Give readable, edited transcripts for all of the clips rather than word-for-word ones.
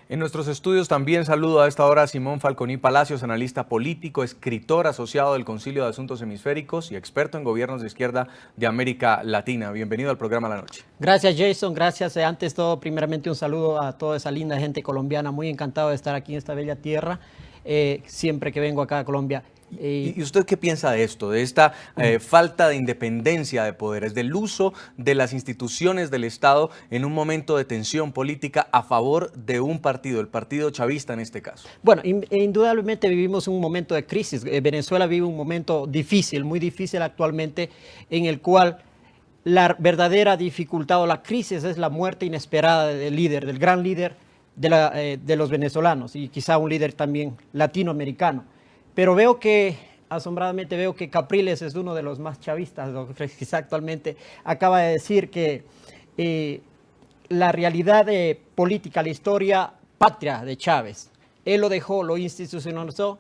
En nuestros estudios también saludo a esta hora a Simón Falconi Palacios, analista político, escritor asociado del Concilio de Asuntos Hemisféricos y experto en gobiernos de izquierda de América Latina. Bienvenido al programa La Noche. Gracias, Jason. Gracias. Antes todo, primeramente un saludo a toda esa linda gente colombiana. Muy encantado de estar aquí en esta bella tierra, siempre que vengo acá a Colombia. ¿Y usted qué piensa de esto, de esta falta de independencia de poderes, del uso de las instituciones del Estado en un momento de tensión política a favor de un partido, el partido chavista en este caso? Bueno, indudablemente vivimos un momento de crisis. Venezuela vive un momento difícil, muy difícil actualmente, en el cual la verdadera dificultad o la crisis es la muerte inesperada del líder, del gran líder de los venezolanos y quizá un líder también latinoamericano. Pero asombradamente veo que Capriles es uno de los más chavistas, quizá actualmente acaba de decir que la realidad política, la historia patria de Chávez, él lo dejó, lo institucionalizó,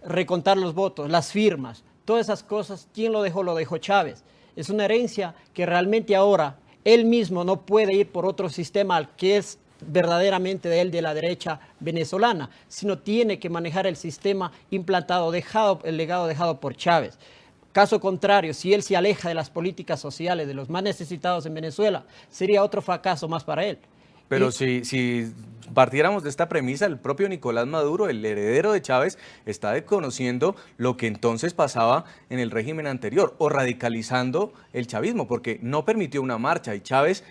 recontar los votos, las firmas, todas esas cosas, ¿quién lo dejó? Lo dejó Chávez. Es una herencia que realmente ahora él mismo no puede ir por otro sistema al que es verdaderamente de él, de la derecha venezolana, sino tiene que manejar el sistema implantado, el legado dejado por Chávez. Caso contrario, si él se aleja de las políticas sociales de los más necesitados en Venezuela, sería otro fracaso más para él. Pero si partiéramos de esta premisa, el propio Nicolás Maduro, el heredero de Chávez, está desconociendo lo que entonces pasaba en el régimen anterior o radicalizando el chavismo, porque no permitió una marcha y Chávez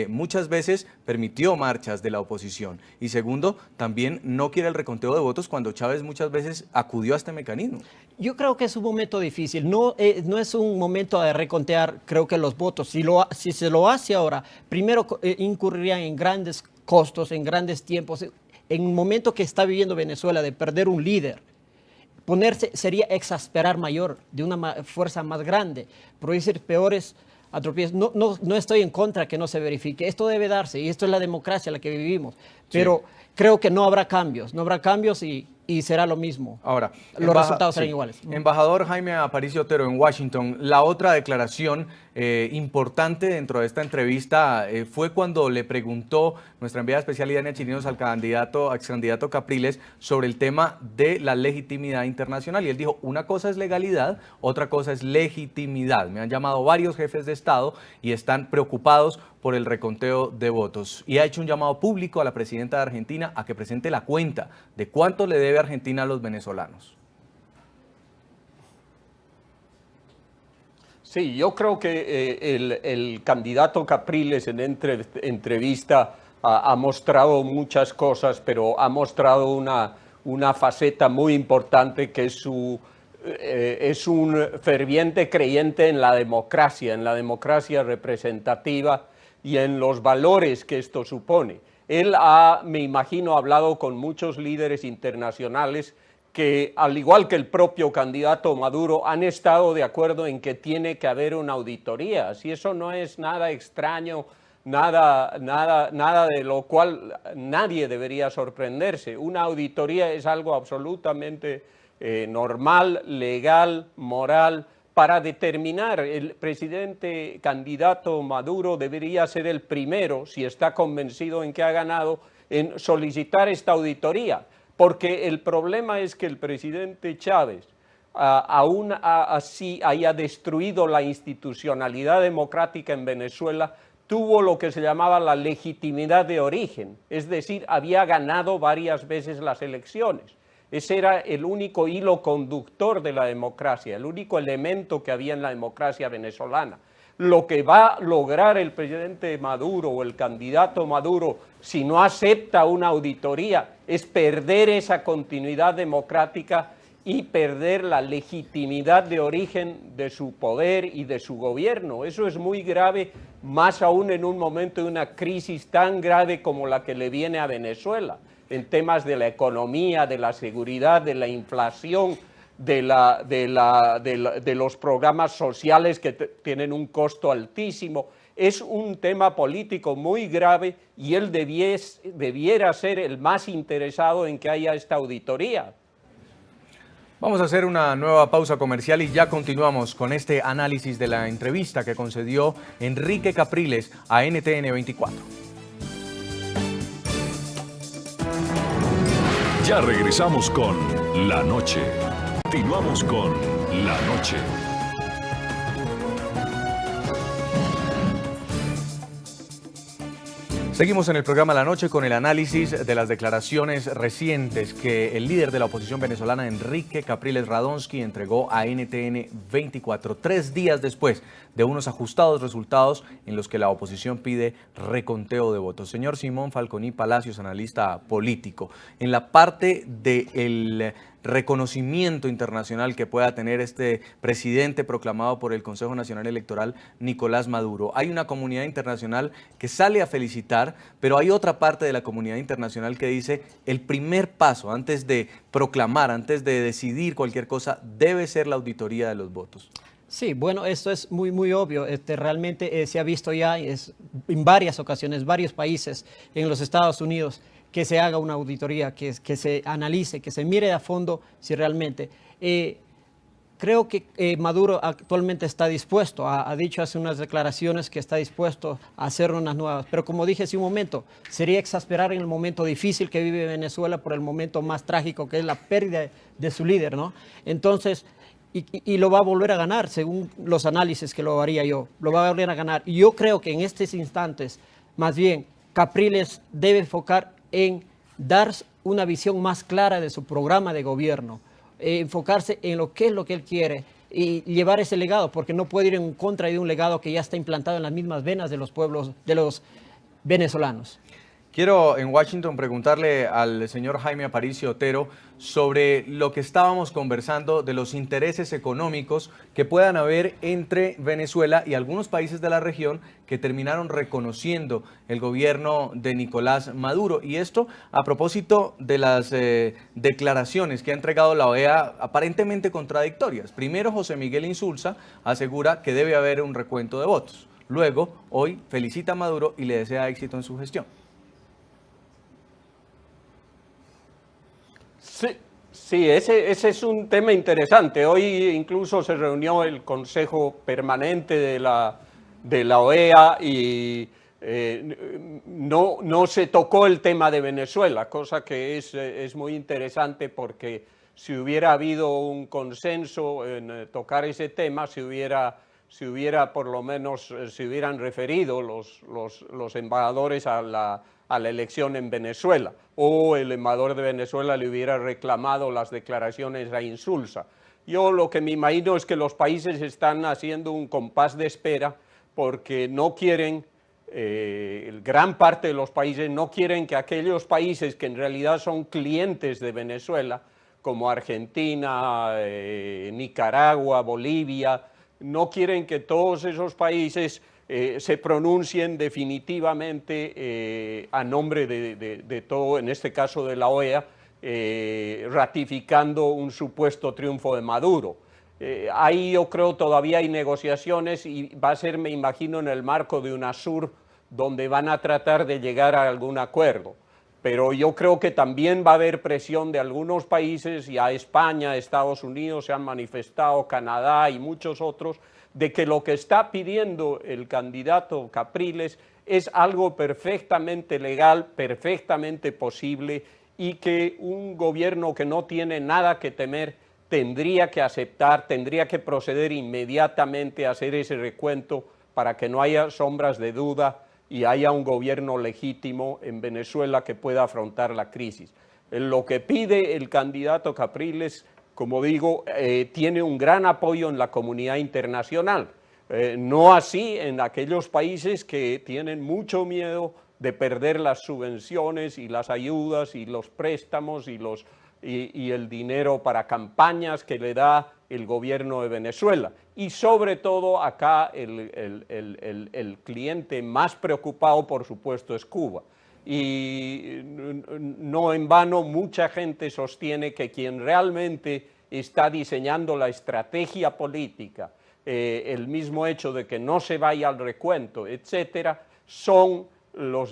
muchas veces permitió marchas de la oposición. Y segundo, también no quiere el reconteo de votos cuando Chávez muchas veces acudió a este mecanismo. Yo creo que es un momento difícil, no es un momento de recontear, creo que los votos. Si se lo hace ahora, primero incurrirían en grandes costos, en grandes tiempos, en un momento que está viviendo Venezuela de perder un líder. Ponerse sería exasperar mayor, de una fuerza más grande, producir peores atropellos. No estoy en contra que no se verifique, esto debe darse y esto es la democracia en la que vivimos, pero creo que no habrá cambios y será lo mismo. Ahora, los resultados serán iguales. Embajador Jaime Aparicio Otero en Washington, la otra declaración importante dentro de esta entrevista fue cuando le preguntó nuestra enviada especial Idania Chirinos al ex candidato Capriles sobre el tema de la legitimidad internacional. Y él dijo, una cosa es legalidad, otra cosa es legitimidad. Me han llamado varios jefes de Estado y están preocupados por el reconteo de votos. Y ha hecho un llamado público a la presidenta de Argentina a que presente la cuenta de cuánto le debe Argentina a los venezolanos. Sí, yo creo que el candidato Capriles en entrevista ha mostrado muchas cosas, pero ha mostrado una faceta muy importante que es un ferviente creyente en la democracia representativa y en los valores que esto supone. Él me imagino, hablado con muchos líderes internacionales que, al igual que el propio candidato Maduro, han estado de acuerdo en que tiene que haber una auditoría. Así eso no es nada extraño, nada de lo cual nadie debería sorprenderse. Una auditoría es algo absolutamente normal, legal, moral. Para determinar, el presidente candidato Maduro debería ser el primero, si está convencido en que ha ganado, en solicitar esta auditoría. Porque el problema es que el presidente Chávez, aún así haya destruido la institucionalidad democrática en Venezuela, tuvo lo que se llamaba la legitimidad de origen, es decir, había ganado varias veces las elecciones. Ese era el único hilo conductor de la democracia, el único elemento que había en la democracia venezolana. Lo que va a lograr el presidente Maduro o el candidato Maduro, si no acepta una auditoría, es perder esa continuidad democrática y perder la legitimidad de origen de su poder y de su gobierno. Eso es muy grave, más aún en un momento de una crisis tan grave como la que le viene a Venezuela, en temas de la economía, de la seguridad, de la inflación, de los programas sociales que tienen un costo altísimo. Es un tema político muy grave y él debiera ser el más interesado en que haya esta auditoría. Vamos a hacer una nueva pausa comercial y ya continuamos con este análisis de la entrevista que concedió Enrique Capriles a NTN 24. Ya regresamos con La Noche. Continuamos con La Noche. Seguimos en el programa La Noche con el análisis de las declaraciones recientes que el líder de la oposición venezolana, Enrique Capriles Radonsky, entregó a NTN 24, 3 días después de unos ajustados resultados en los que la oposición pide reconteo de votos. Señor Simón Falconi Palacios, analista político, en la parte del reconocimiento internacional que pueda tener este presidente proclamado por el Consejo Nacional Electoral, Nicolás Maduro. Hay una comunidad internacional que sale a felicitar, pero hay otra parte de la comunidad internacional que dice el primer paso antes de proclamar, antes de decidir cualquier cosa, debe ser la auditoría de los votos. Sí, bueno, esto es muy obvio. Realmente se ha visto ya en varias ocasiones, varios países en los Estados Unidos, que se haga una auditoría, que se analice, que se mire a fondo si realmente. Creo que Maduro actualmente está dispuesto, ha dicho hace unas declaraciones que está dispuesto a hacer unas nuevas, pero como dije hace un momento, sería exasperar en el momento difícil que vive Venezuela por el momento más trágico que es la pérdida de su líder, ¿no? Entonces, y lo va a volver a ganar, según los análisis que lo haría yo, lo va a volver a ganar. Y yo creo que en estos instantes, más bien, Capriles debe enfocar en dar una visión más clara de su programa de gobierno, enfocarse en lo que él quiere y llevar ese legado, porque no puede ir en contra de un legado que ya está implantado en las mismas venas de los pueblos, de los venezolanos. Quiero en Washington preguntarle al señor Jaime Aparicio Otero sobre lo que estábamos conversando de los intereses económicos que puedan haber entre Venezuela y algunos países de la región que terminaron reconociendo el gobierno de Nicolás Maduro. Y esto a propósito de las declaraciones que ha entregado la OEA aparentemente contradictorias. Primero, José Miguel Insulza asegura que debe haber un recuento de votos. Luego, hoy felicita a Maduro y le desea éxito en su gestión. Sí, ese es un tema interesante. Hoy incluso se reunió el Consejo Permanente de la OEA y no se tocó el tema de Venezuela, cosa que es muy interesante porque si hubiera habido un consenso en tocar ese tema, se hubiera por lo menos, se hubieran referido los embajadores a la elección en Venezuela, o el embajador de Venezuela le hubiera reclamado las declaraciones a Insulza. Yo lo que me imagino es que los países están haciendo un compás de espera porque no quieren, gran parte de los países no quieren que aquellos países que en realidad son clientes de Venezuela, como Argentina, Nicaragua, Bolivia, no quieren que todos esos países se pronuncien definitivamente a nombre de todo, en este caso de la OEA, ratificando un supuesto triunfo de Maduro. Ahí yo creo todavía hay negociaciones y va a ser, me imagino, en el marco de UNASUR, donde van a tratar de llegar a algún acuerdo. Pero yo creo que también va a haber presión de algunos países, y a España, Estados Unidos se han manifestado, Canadá y muchos otros, de que lo que está pidiendo el candidato Capriles es algo perfectamente legal, perfectamente posible, y que un gobierno que no tiene nada que temer tendría que aceptar, tendría que proceder inmediatamente a hacer ese recuento para que no haya sombras de duda y haya un gobierno legítimo en Venezuela que pueda afrontar la crisis. Lo que pide el candidato Capriles, como digo, tiene un gran apoyo en la comunidad internacional, no así en aquellos países que tienen mucho miedo de perder las subvenciones y las ayudas y los préstamos y el dinero para campañas que le da el gobierno de Venezuela. Y sobre todo acá el cliente más preocupado, por supuesto, es Cuba. Y no en vano mucha gente sostiene que quien realmente está diseñando la estrategia política, el mismo hecho de que no se vaya al recuento, etcétera, son los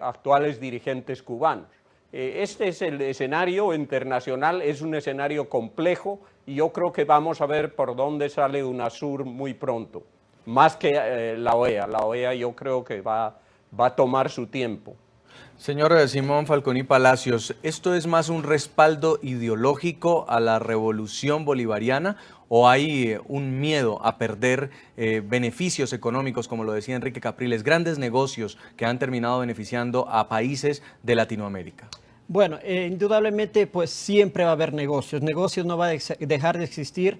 actuales dirigentes cubanos. Este es el escenario internacional, es un escenario complejo y yo creo que vamos a ver por dónde sale UNASUR muy pronto, más que la OEA. La OEA yo creo que va a tomar su tiempo. Señor Simón Falconi Palacios, ¿esto es más un respaldo ideológico a la revolución bolivariana o hay un miedo a perder beneficios económicos, como lo decía Enrique Capriles, grandes negocios que han terminado beneficiando a países de Latinoamérica? Bueno, indudablemente pues siempre va a haber negocios, negocios no va a dejar de existir,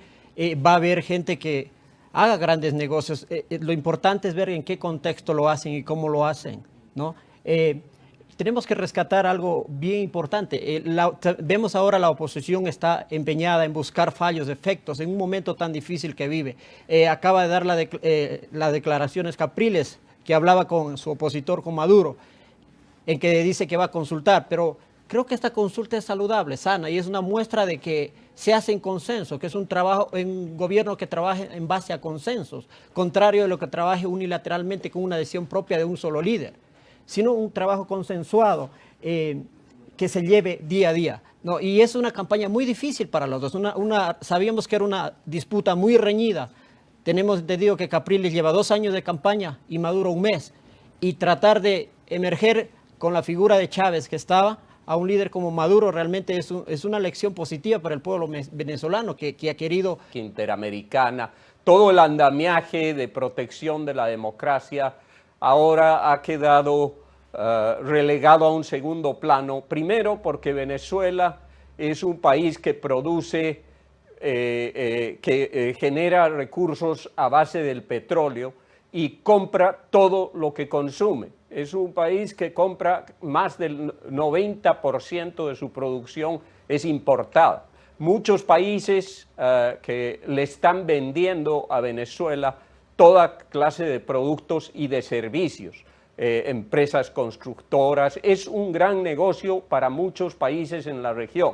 va a haber gente que haga grandes negocios, lo importante es ver en qué contexto lo hacen y cómo lo hacen, ¿no? Tenemos que rescatar algo bien importante. Vemos ahora la oposición está empeñada en buscar fallos, defectos, en un momento tan difícil que vive. Acaba de dar las declaraciones Capriles, que hablaba con su opositor, con Maduro, en que dice que va a consultar, pero creo que esta consulta es saludable, sana, y es una muestra de que se hace en consenso, que es un gobierno que trabaje en base a consensos, contrario de lo que trabaje unilateralmente con una decisión propia de un solo líder, sino un trabajo consensuado que se lleve día a día, ¿no? Y es una campaña muy difícil para los dos. Sabíamos que era una disputa muy reñida. Tenemos entendido que Capriles lleva 2 años de campaña y Maduro 1 mes. Y tratar de emerger con la figura de Chávez que estaba a un líder como Maduro realmente es una lección positiva para el pueblo venezolano que ha querido... Interamericana, todo el andamiaje de protección de la democracia ahora ha quedado relegado a un segundo plano, primero porque Venezuela es un país que produce, genera recursos a base del petróleo y compra todo lo que consume. Es un país que compra más del 90% de su producción es importada. Muchos países que le están vendiendo a Venezuela toda clase de productos y de servicios, empresas constructoras, es un gran negocio para muchos países en la región.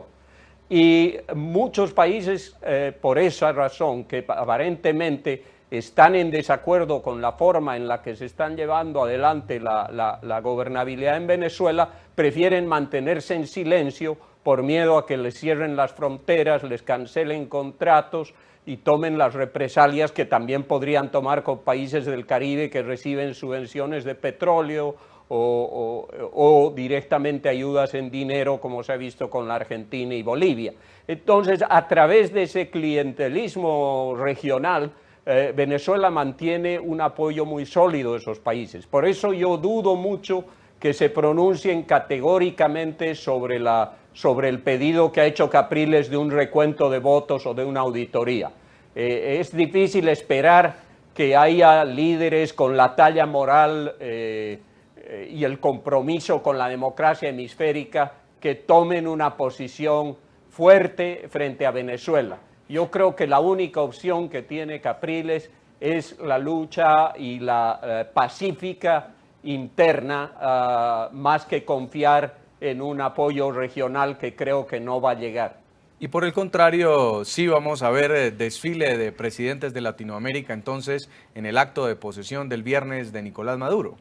Y muchos países, por esa razón, que aparentemente están en desacuerdo con la forma en la que se están llevando adelante la gobernabilidad en Venezuela, prefieren mantenerse en silencio por miedo a que les cierren las fronteras, les cancelen contratos y tomen las represalias que también podrían tomar con países del Caribe que reciben subvenciones de petróleo o directamente ayudas en dinero, como se ha visto con la Argentina y Bolivia. Entonces, a través de ese clientelismo regional, Venezuela mantiene un apoyo muy sólido de esos países. Por eso yo dudo mucho que se pronuncien categóricamente sobre el pedido que ha hecho Capriles de un recuento de votos o de una auditoría. Es difícil esperar que haya líderes con la talla moral y el compromiso con la democracia hemisférica que tomen una posición fuerte frente a Venezuela. Yo creo que la única opción que tiene Capriles es la lucha y la pacífica interna, más que confiar en un apoyo regional que creo que no va a llegar. Y por el contrario, sí vamos a ver desfile de presidentes de Latinoamérica entonces en el acto de posesión del viernes de Nicolás Maduro.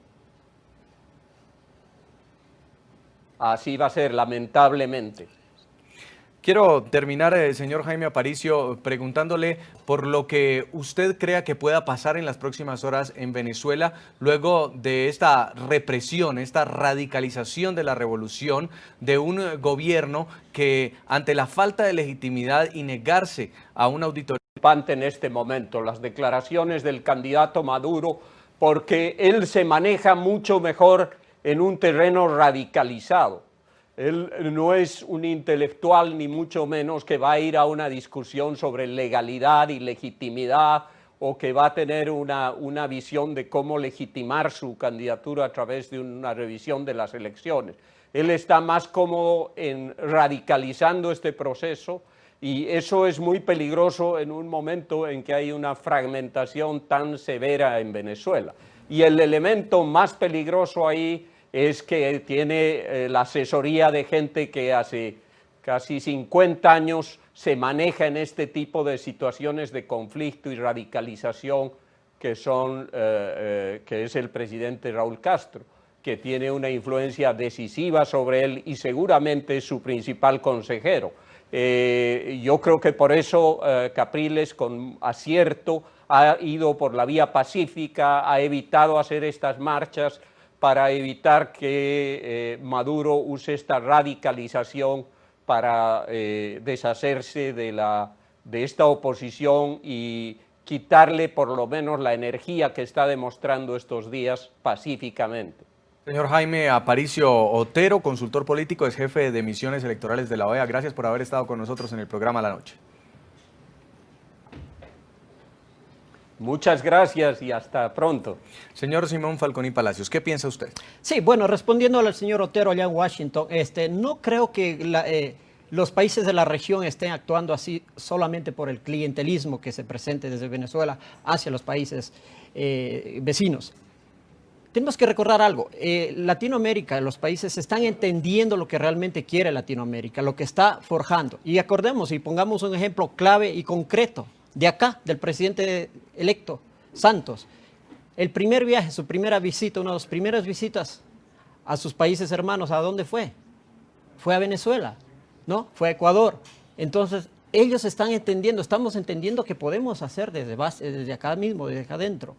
Así va a ser, lamentablemente. Quiero terminar, señor Jaime Aparicio, preguntándole por lo que usted crea que pueda pasar en las próximas horas en Venezuela luego de esta represión, esta radicalización de la revolución de un gobierno que ante la falta de legitimidad y negarse a una auditoría. En este momento, las declaraciones del candidato Maduro, porque él se maneja mucho mejor en un terreno radicalizado. Él no es un intelectual, ni mucho menos que va a ir a una discusión sobre legalidad y legitimidad o que va a tener una visión de cómo legitimar su candidatura a través de una revisión de las elecciones. Él está más cómodo en radicalizando este proceso y eso es muy peligroso en un momento en que hay una fragmentación tan severa en Venezuela. Y el elemento más peligroso ahí es que tiene la asesoría de gente que hace casi 50 años se maneja en este tipo de situaciones de conflicto y radicalización que es el presidente Raúl Castro, que tiene una influencia decisiva sobre él y seguramente es su principal consejero. Yo creo que por eso Capriles, con acierto, ha ido por la vía pacífica, ha evitado hacer estas marchas, para evitar que Maduro use esta radicalización para deshacerse de esta oposición y quitarle por lo menos la energía que está demostrando estos días pacíficamente. Señor Jaime Aparicio Otero, consultor político, es jefe de misiones electorales de la OEA. Gracias por haber estado con nosotros en el programa La Noche. Muchas gracias y hasta pronto. Señor Simón Falconi Palacios, ¿qué piensa usted? Sí, bueno, respondiendo al señor Otero allá en Washington, no creo que los países de la región estén actuando así solamente por el clientelismo que se presente desde Venezuela hacia los países vecinos. Tenemos que recordar algo, Latinoamérica, los países están entendiendo lo que realmente quiere Latinoamérica, lo que está forjando. Y acordemos y pongamos un ejemplo clave y concreto de acá, del presidente electo, Santos. El primer viaje, su primera visita, una de las primeras visitas a sus países hermanos, ¿a dónde fue? Fue a Venezuela, ¿no? Fue a Ecuador. Entonces, ellos están entendiendo, estamos entendiendo que podemos hacer desde acá mismo, desde acá adentro.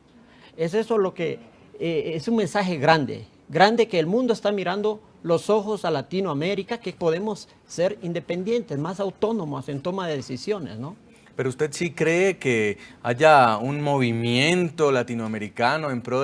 Es eso lo que es un mensaje grande, que el mundo está mirando los ojos a Latinoamérica, que podemos ser independientes, más autónomos en toma de decisiones, ¿no? Pero usted sí cree que haya un movimiento latinoamericano en pro de